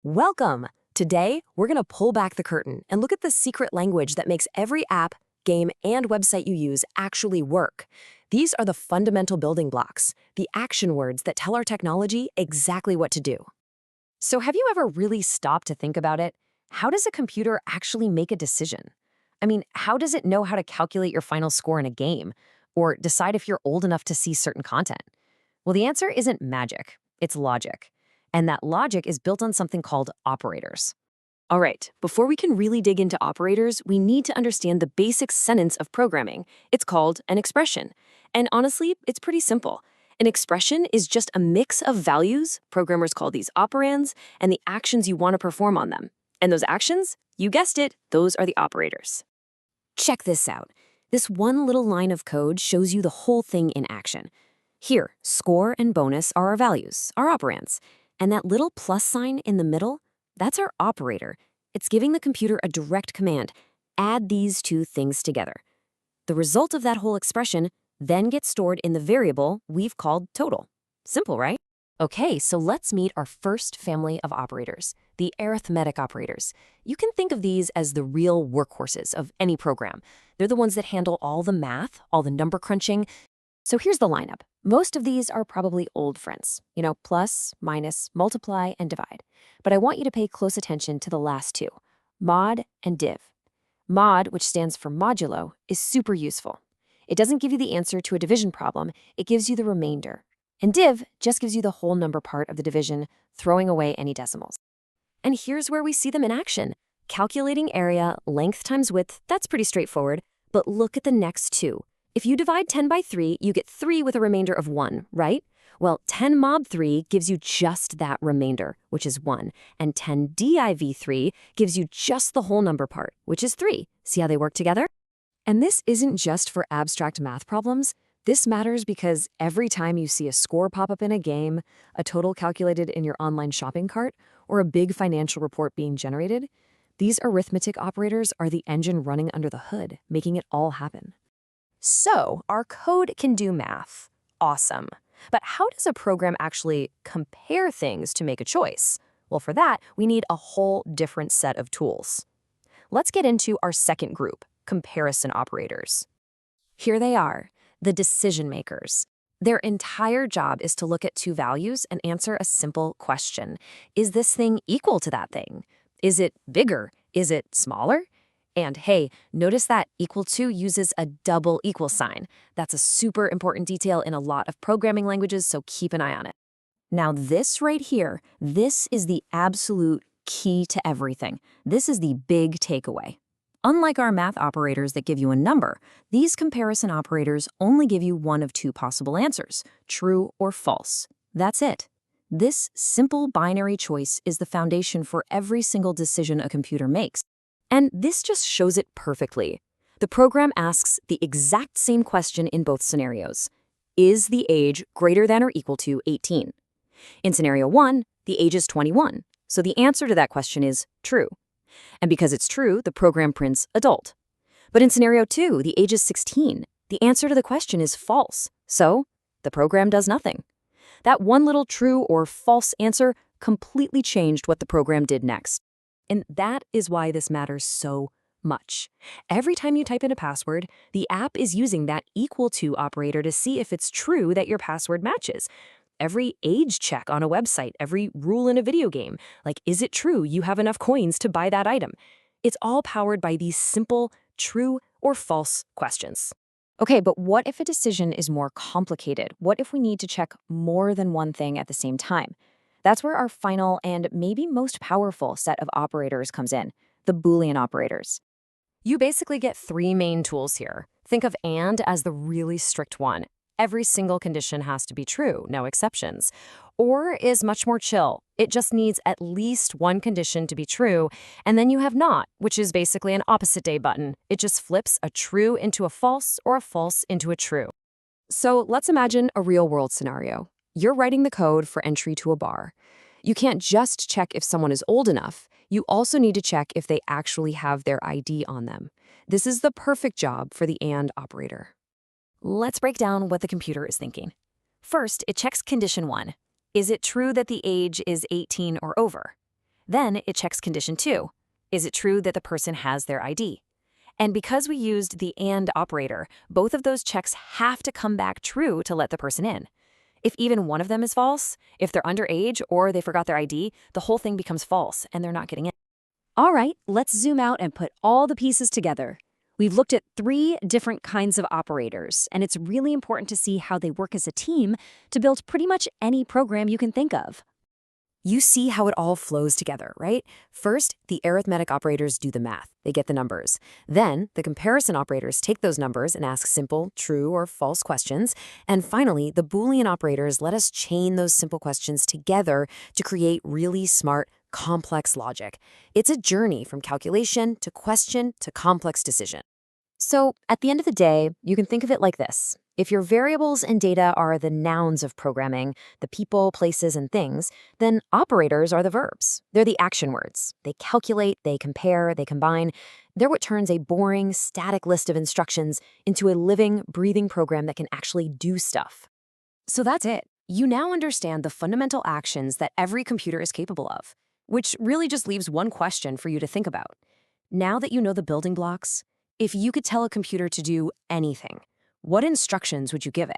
Welcome! Today, we're going to pull back the curtain and look at the secret language that makes every app, game, and website you use actually work. These are the fundamental building blocks, the action words that tell our technology exactly what to do. So have you ever really stopped to think about it? How does a computer actually make a decision? I mean, how does it know how to calculate your final score in a game? Or decide if you're old enough to see certain content? Well, the answer isn't magic, it's logic. And that logic is built on something called operators. All right, before we can really dig into operators, we need to understand the basic sentence of programming. It's called an expression. And honestly, it's pretty simple. An expression is just a mix of values, programmers call these operands, and the actions you want to perform on them. And those actions, you guessed it, those are the operators. Check this out. This one little line of code shows you the whole thing in action. Here, score and bonus are our values, our operands. And that little plus sign in the middle, that's our operator. It's giving the computer a direct command. Add these two things together. The result of that whole expression then gets stored in the variable we've called total. Simple, right? Okay, so let's meet our first family of operators, the arithmetic operators. You can think of these as the real workhorses of any program. They're the ones that handle all the math, all the number crunching. So here's the lineup. Most of these are probably old friends, plus, minus, multiply, and divide. But I want you to pay close attention to the last two, mod and div. Mod, which stands for modulo, is super useful. It doesn't give you the answer to a division problem, it gives you the remainder. And div just gives you the whole number part of the division, throwing away any decimals. And here's where we see them in action. Calculating area, length times width, that's pretty straightforward. But look at the next two. If you divide 10 by 3, you get 3 with a remainder of 1, right? Well, 10 mod 3 gives you just that remainder, which is 1. And 10 div 3 gives you just the whole number part, which is 3. See how they work together? And this isn't just for abstract math problems. This matters because every time you see a score pop up in a game, a total calculated in your online shopping cart, or a big financial report being generated, these arithmetic operators are the engine running under the hood, making it all happen. So, our code can do math. Awesome. But how does a program actually compare things to make a choice? Well, for that, we need a whole different set of tools. Let's get into our second group, comparison operators. Here they are, the decision makers. Their entire job is to look at two values and answer a simple question. Is this thing equal to that thing? Is it bigger? Is it smaller? And hey, notice that equal to uses a double equal sign. That's a super important detail in a lot of programming languages, so keep an eye on it. Now this right here, this is the absolute key to everything. This is the big takeaway. Unlike our math operators that give you a number, these comparison operators only give you one of two possible answers, true or false. That's it. This simple binary choice is the foundation for every single decision a computer makes. And this just shows it perfectly. The program asks the exact same question in both scenarios. Is the age greater than or equal to 18? In scenario 1, the age is 21, so the answer to that question is true. And because it's true, the program prints adult. But in scenario 2, the age is 16. The answer to the question is false, so the program does nothing. That one little true or false answer completely changed what the program did next. And that is why this matters so much. Every time you type in a password, the app is using that equal to operator to see if it's true that your password matches. Every age check on a website, every rule in a video game, like is it true you have enough coins to buy that item? It's all powered by these simple true or false questions. Okay, but what if a decision is more complicated? What if we need to check more than one thing at the same time? That's where our final and maybe most powerful set of operators comes in, the Boolean operators. You basically get three main tools here. Think of and as the really strict one. Every single condition has to be true, no exceptions. Or is much more chill. It just needs at least one condition to be true, and then you have not, which is basically an opposite day button. It just flips a true into a false or a false into a true. So let's imagine a real-world scenario. You're writing the code for entry to a bar. You can't just check if someone is old enough. You also need to check if they actually have their ID on them. This is the perfect job for the AND operator. Let's break down what the computer is thinking. First, it checks condition 1. Is it true that the age is 18 or over? Then it checks condition 2. Is it true that the person has their ID? And because we used the AND operator, both of those checks have to come back true to let the person in. If even one of them is false, if they're underage or they forgot their ID, the whole thing becomes false and they're not getting in. All right, let's zoom out and put all the pieces together. We've looked at 3 different kinds of operators, and it's really important to see how they work as a team to build pretty much any program you can think of. You see how it all flows together, right? First, the arithmetic operators do the math. They get the numbers. Then, the comparison operators take those numbers and ask simple, true, or false questions. And finally, the Boolean operators let us chain those simple questions together to create really smart, complex logic. It's a journey from calculation to question to complex decision. So, at the end of the day, you can think of it like this. If your variables and data are the nouns of programming, the people, places, and things, then operators are the verbs. They're the action words. They calculate, they compare, they combine. They're what turns a boring, static list of instructions into a living, breathing program that can actually do stuff. So that's it. You now understand the fundamental actions that every computer is capable of, which really just leaves one question for you to think about. Now that you know the building blocks, if you could tell a computer to do anything, what instructions would you give it?